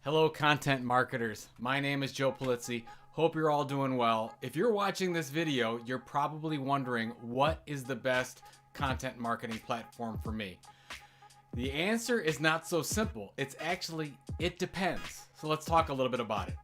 Hello, content marketers. My name is Joe Pulizzi. Hope you're all doing well. If you're watching this video, you're probably wondering what is the best content marketing platform for me. The answer is not so simple. It depends. So let's talk a little bit about it.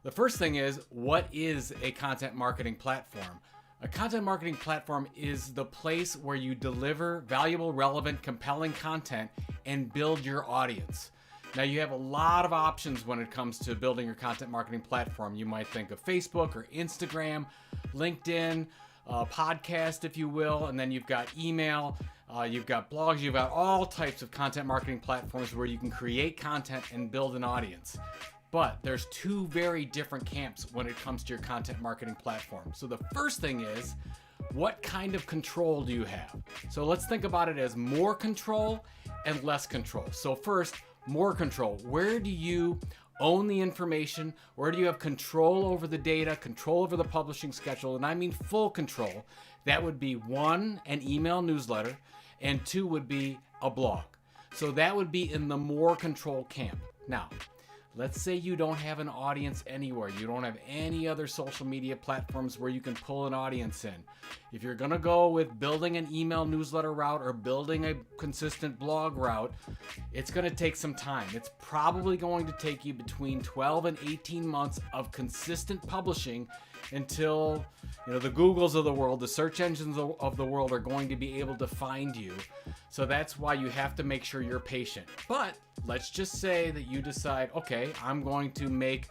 The first thing is, what is a content marketing platform? A content marketing platform is the place where you deliver valuable, relevant, compelling content and build your audience. Now, you have a lot of options when it comes to building your content marketing platform. You might think of Facebook or Instagram, LinkedIn, podcast, if you will, and then you've got email, you've got blogs, you've got all types of content marketing platforms where you can create content and build an audience. But there's two very different camps when it comes to your content marketing platform. So the first thing is, what kind of control do you have? So let's think about it as more control and less control. So first, more control. Where do you own the information? Where do you have control over the data, control over the publishing schedule? And I mean full control. That would be one, an email newsletter, and two would be a blog. So that would be in the more control camp. Now, let's say you don't have an audience anywhere. You don't have any other social media platforms where you can pull an audience in. If you're gonna go with building an email newsletter route or building a consistent blog route, it's gonna take some time. It's probably going to take you between 12 and 18 months of consistent publishing until the Googles of the world, the search engines of the world are going to be able to find you. So that's why you have to make sure you're patient. But let's just say that you decide, okay, I'm going to make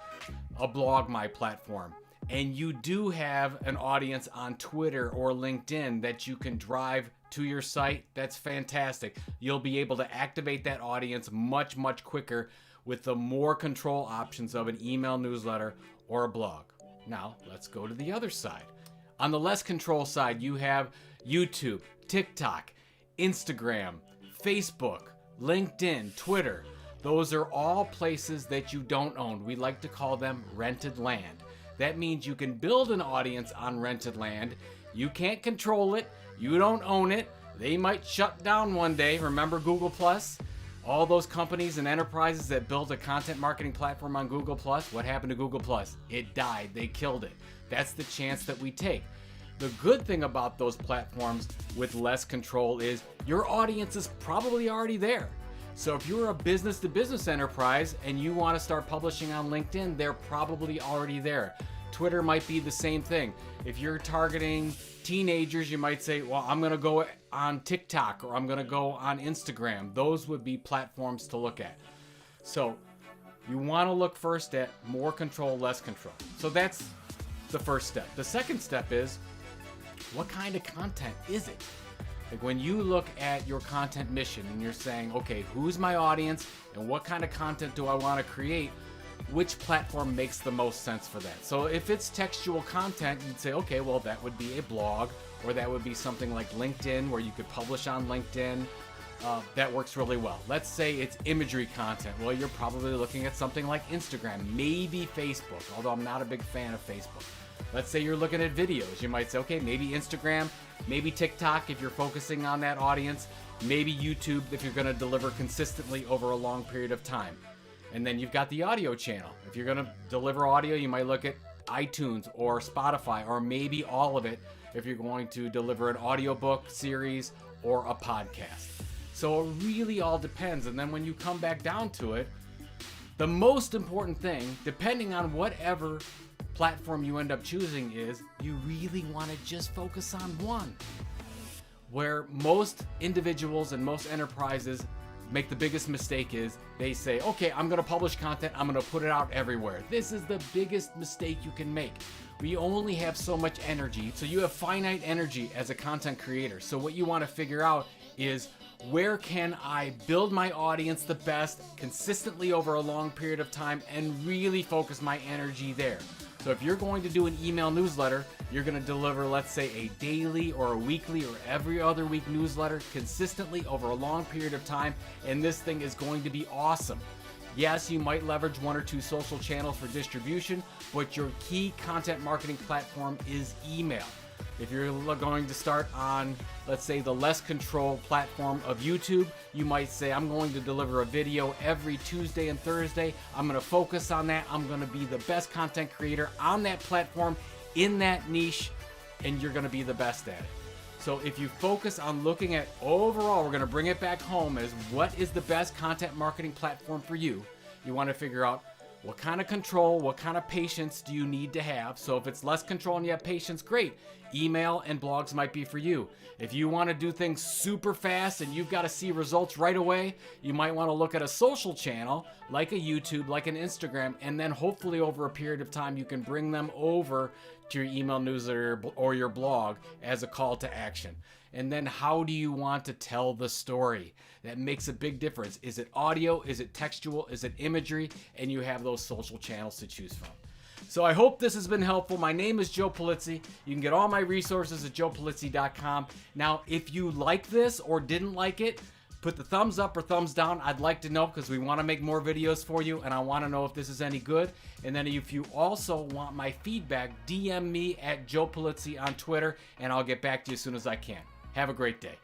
a blog my platform. And you do have an audience on Twitter or LinkedIn that you can drive to your site. That's fantastic. You'll be able to activate that audience much, much quicker with the more control options of an email newsletter or a blog. Now, let's go to the other side. On the less control side, you have YouTube, TikTok, Instagram, Facebook, LinkedIn, Twitter. Those are all places that you don't own. We like to call them rented land. That means you can build an audience on rented land. You can't control it. You don't own it. They might shut down one day. Remember Google Plus? All those companies and enterprises that built a content marketing platform on Google Plus, what happened to Google Plus? It died. They killed it. That's the chance that we take. The good thing about those platforms with less control is your audience is probably already there. So if you're a business-to-business enterprise and you want to start publishing on LinkedIn, they're probably already there. Twitter might be the same thing. If you're targeting teenagers, you might say, well, I'm going to go on TikTok or I'm going to go on Instagram. Those would be platforms to look at. So you want to look first at more control, less control. So that's the first step. The second step is, what kind of content is it? Like when you look at your content mission and you're saying, okay, who's my audience and what kind of content do I want to create? Which platform makes the most sense for that? So if it's textual content, you'd say, okay, well, that would be a blog, or that would be something like LinkedIn where you could publish on LinkedIn. That works really well. Let's say it's imagery content. Well, you're probably looking at something like Instagram, maybe Facebook, although I'm not a big fan of Facebook. Let's say you're looking at videos. You might say, okay, maybe Instagram, maybe TikTok if you're focusing on that audience, maybe YouTube if you're going to deliver consistently over a long period of time. And then you've got the audio channel. If you're going to deliver audio, you might look at iTunes or Spotify, or maybe all of it if you're going to deliver an audiobook series or a podcast. So it really all depends. And then when you come back down to it, the most important thing, depending on whatever platform you end up choosing, is you really want to just focus on one. Where most individuals and most enterprises make the biggest mistake is they say, okay, I'm going to publish content, I'm going to put it out everywhere. This is the biggest mistake you can make. We only have so much energy, so you have finite energy as a content creator. So what you want to figure out is, where can I build my audience the best consistently over a long period of time and really focus my energy there? So if you're going to do an email newsletter, you're going to deliver, let's say, a daily or a weekly or every other week newsletter consistently over a long period of time, and this thing is going to be awesome. Yes, you might leverage one or two social channels for distribution, but your key content marketing platform is email. If you're going to start on, let's say, the less controlled platform of YouTube, you might say, I'm going to deliver a video every Tuesday and Thursday. I'm going to focus on that. I'm going to be the best content creator on that platform in that niche, and you're going to be the best at it. So if you focus on looking at overall, we're going to bring it back home as what is the best content marketing platform for you. You want to figure out what kind of control, what kind of patience do you need to have. So if it's less control and you have patience, great. Email and blogs might be for you. If you want to do things super fast and you've got to see results right away, you might want to look at a social channel like a YouTube, like an Instagram, and then hopefully over a period of time you can bring them over to your email newsletter or your blog as a call to action. And then how do you want to tell the story? That makes a big difference. Is it audio? Is it textual? Is it imagery? And you have those social channels to choose from. So I hope this has been helpful. My name is Joe Pulizzi. You can get all my resources at joepulizzi.com. Now, if you like this or didn't like it, put the thumbs up or thumbs down. I'd like to know, because we want to make more videos for you, and I want to know if this is any good. And then if you also want my feedback, DM me at Joe Pulizzi on Twitter, and I'll get back to you as soon as I can. Have a great day.